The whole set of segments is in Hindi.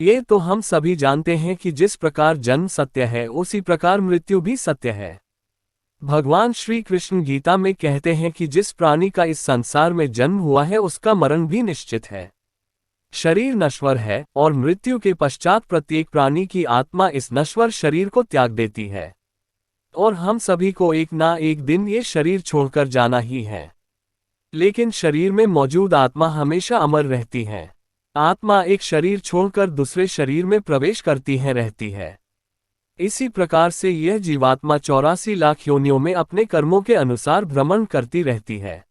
ये तो हम सभी जानते हैं कि जिस प्रकार जन्म सत्य है उसी प्रकार मृत्यु भी सत्य है। भगवान श्री कृष्ण गीता में कहते हैं कि जिस प्राणी का इस संसार में जन्म हुआ है उसका मरण भी निश्चित है। शरीर नश्वर है और मृत्यु के पश्चात प्रत्येक प्राणी की आत्मा इस नश्वर शरीर को त्याग देती है और हम सभी को एक ना एक दिन ये शरीर छोड़कर जाना ही है। लेकिन शरीर में मौजूद आत्मा हमेशा अमर रहती है। आत्मा एक शरीर छोड़कर दूसरे शरीर में प्रवेश करती है रहती है। इसी प्रकार से यह जीवात्मा 84 लाख योनियों में अपने कर्मों के अनुसार भ्रमण करती रहती है।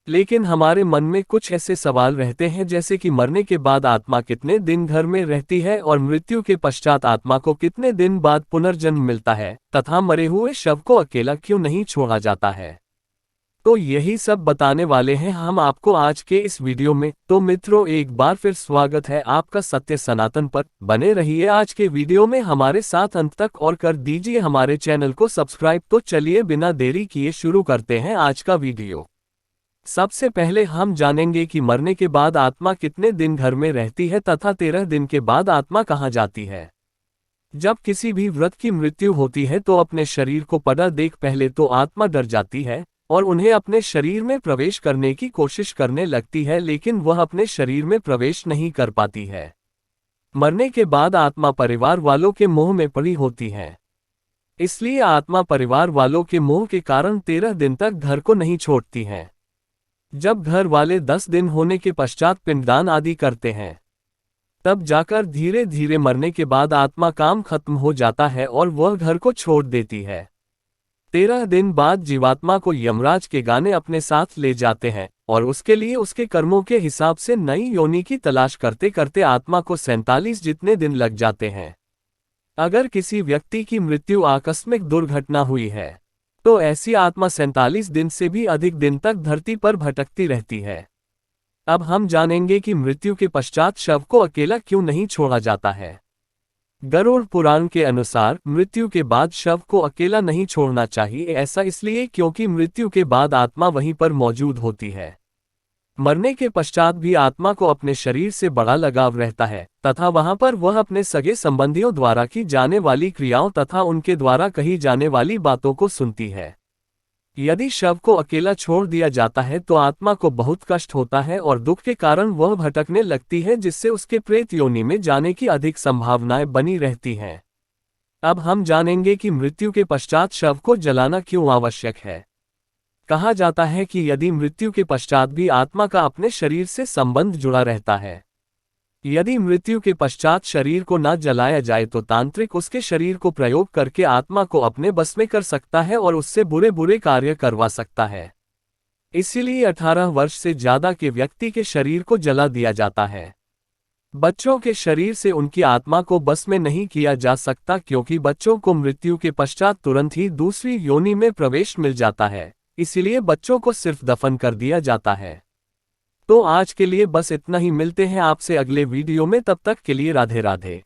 लेकिन हमारे मन में कुछ ऐसे सवाल रहते हैं जैसे कि मरने के बाद आत्मा कितने दिन घर में रहती है और मृत्यु के पश्चात आत्मा को कितने दिन बाद पुनर्जन्म मिलता है तथा मरे हुए शव को अकेला क्यों नहीं छोड़ा जाता है। तो यही सब बताने वाले हैं हम आपको आज के इस वीडियो में। तो मित्रों, एक बार फिर स्वागत है आपका सत्य सनातन पर। बने रहिए आज के वीडियो में हमारे साथ अंत तक और कर दीजिए हमारे चैनल को सब्सक्राइब। तो चलिए बिना देरी किए शुरू करते हैं आज का वीडियो। सबसे पहले हम जानेंगे कि मरने के बाद आत्मा कितने दिन घर में रहती है तथा 13 दिन के बाद आत्मा कहाँ जाती है। जब किसी भी व्रत की मृत्यु होती है तो अपने शरीर को पड़ा देख पहले तो आत्मा डर जाती है और उन्हें अपने शरीर में प्रवेश करने की कोशिश करने लगती है, लेकिन वह अपने शरीर में प्रवेश नहीं कर पाती है। मरने के बाद आत्मा परिवार वालों के मोह में पड़ी होती है, इसलिए आत्मा परिवार वालों के मोह के कारण 13 दिन तक घर को नहीं छोड़ती है। जब घर वाले 10 दिन होने के पश्चात पिंडदान आदि करते हैं तब जाकर धीरे धीरे मरने के बाद आत्मा काम खत्म हो जाता है और वह घर को छोड़ देती है। 13 दिन बाद जीवात्मा को यमराज के गाने अपने साथ ले जाते हैं और उसके लिए उसके कर्मों के हिसाब से नई योनि की तलाश करते करते आत्मा को 47 जितने दिन लग जाते हैं। अगर किसी व्यक्ति की मृत्यु आकस्मिक दुर्घटना हुई है तो ऐसी आत्मा 47 दिन से भी अधिक दिन तक धरती पर भटकती रहती है। अब हम जानेंगे कि मृत्यु के पश्चात शव को अकेला क्यों नहीं छोड़ा जाता है। गरुड़ पुराण के अनुसार मृत्यु के बाद शव को अकेला नहीं छोड़ना चाहिए। ऐसा इसलिए क्योंकि मृत्यु के बाद आत्मा वहीं पर मौजूद होती है। मरने के पश्चात भी आत्मा को अपने शरीर से बड़ा लगाव रहता है तथा वहां पर वह अपने सगे संबंधियों द्वारा की जाने वाली क्रियाओं तथा उनके द्वारा कही जाने वाली बातों को सुनती है। यदि शव को अकेला छोड़ दिया जाता है तो आत्मा को बहुत कष्ट होता है और दुख के कारण वह भटकने लगती है, जिससे उसके प्रेत योनि में जाने की अधिक संभावनाएं बनी रहती हैं। अब हम जानेंगे कि मृत्यु के पश्चात शव को जलाना क्यों आवश्यक है। कहा जाता है कि यदि मृत्यु के पश्चात भी आत्मा का अपने शरीर से संबंध जुड़ा रहता है, यदि मृत्यु के पश्चात शरीर को न जलाया जाए तो तांत्रिक उसके शरीर को प्रयोग करके आत्मा को अपने बस में कर सकता है और उससे बुरे बुरे कार्य करवा सकता है। इसीलिए 18 वर्ष से ज्यादा के व्यक्ति के शरीर को जला दिया जाता है। बच्चों के शरीर से उनकी आत्मा को बस में नहीं किया जा सकता, क्योंकि बच्चों को मृत्यु के पश्चात तुरंत ही दूसरी योनि में प्रवेश मिल जाता है, इसीलिए बच्चों को सिर्फ दफन कर दिया जाता है। तो आज के लिए बस इतना ही। मिलते हैं आपसे अगले वीडियो में, तब तक के लिए राधे राधे।